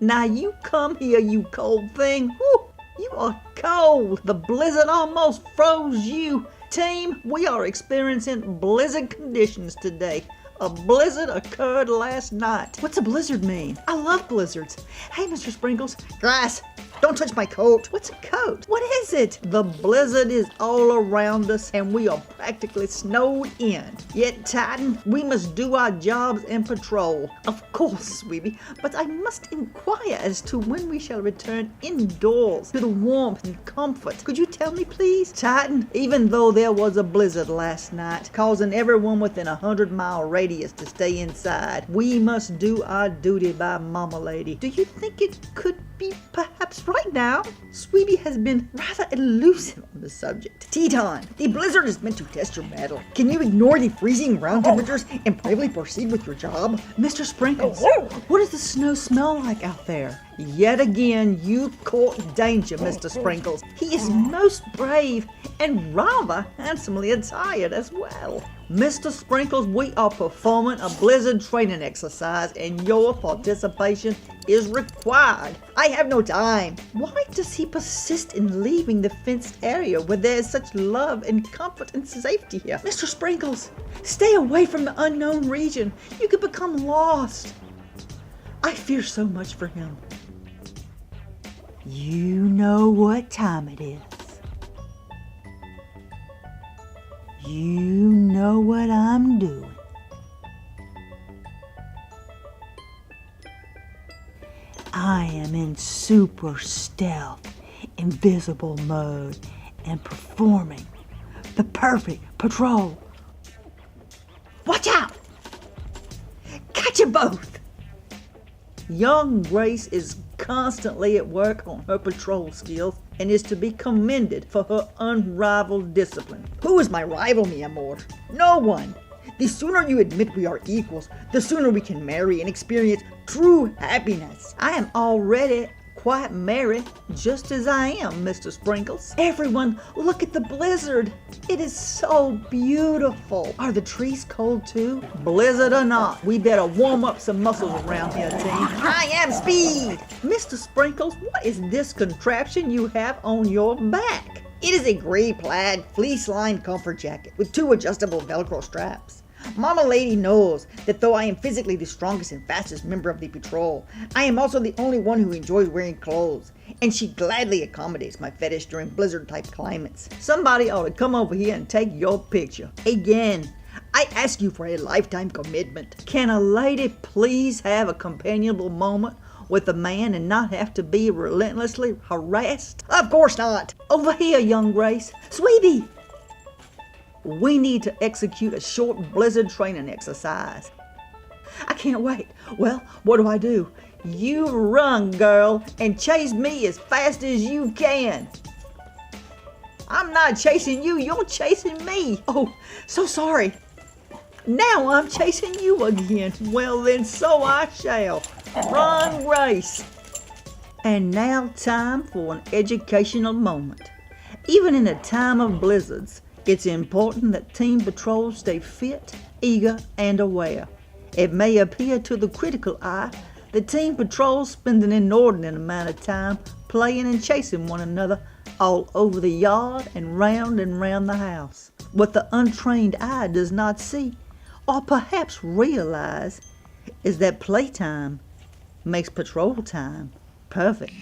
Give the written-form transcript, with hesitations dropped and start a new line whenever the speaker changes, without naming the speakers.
Now you come here, you cold thing. Whew, you are cold. The blizzard almost froze you. Team, we are experiencing blizzard conditions today. A blizzard occurred last night. What's a blizzard mean? I love blizzards. Hey, Mr. Sprinkles. Grass, don't touch my coat. What's a coat? What is it? The blizzard is all around us and we are practically snowed in. Yet, Titan, we must do our jobs and patrol. Of course, sweetie, but I must inquire as to when we shall return indoors to the warmth and comfort. Could you tell me, please? Titan, even though there was a blizzard last night, causing everyone within a 100-mile radius to stay inside, we must do our duty by MamaLady. Do you think it could be perhaps right now? Sweetie has been rather elusive on the subject. Teton, the blizzard is meant to test your mettle. Can you ignore the freezing ground temperatures and bravely proceed with your job? Mr. Sprinkles, what does the snow smell like out there? Yet again, you court danger, Mr. Sprinkles. He is most brave and rather handsomely attired as well. Mr. Sprinkles, we are performing a blizzard training exercise and your participation is required. I have no time. Why does he persist in leaving the fenced area where there is such love and comfort and safety here? Mr. Sprinkles, stay away from the unknown region. You could become lost. I fear so much for him. You know what time it is. You know what I'm doing. I am in super stealth, invisible mode and performing the perfect patrol. Watch out! Catch you both! Young Grace is constantly at work on her patrol skills and is to be commended for her unrivaled discipline. Who is my rival, mi amor? No one. The sooner you admit we are equals, the sooner we can marry and experience true happiness. I am already quite merry, just as I am, Mr. Sprinkles. Everyone, look at the blizzard. It is so beautiful. Are the trees cold too? Blizzard or not, we better warm up some muscles around here, team. I am Speed. Mr. Sprinkles, what is this contraption you have on your back? It is a gray plaid fleece-lined comfort jacket with 2 adjustable Velcro straps. MamaLady knows that though I am physically the strongest and fastest member of the patrol, I am also the only one who enjoys wearing clothes, and she gladly accommodates my fetish during blizzard-type climates. Somebody ought to come over here and take your picture. Again, I ask you for a lifetime commitment. Can a lady please have a companionable moment with a man and not have to be relentlessly harassed? Of course not. Over here, young Grace. Sweetie! We need to execute a short blizzard training exercise. I can't wait. Well, what do? You run, girl, and chase me as fast as you can. I'm not chasing you, you're chasing me. Oh, so sorry. Now I'm chasing you again. Well then, so I shall. Run, race. And now time for an educational moment. Even in a time of blizzards, it's important that team patrols stay fit, eager, and aware. It may appear to the critical eye that team patrols spend an inordinate amount of time playing and chasing one another all over the yard and round the house. What the untrained eye does not see, or perhaps realize, is that playtime makes patrol time perfect.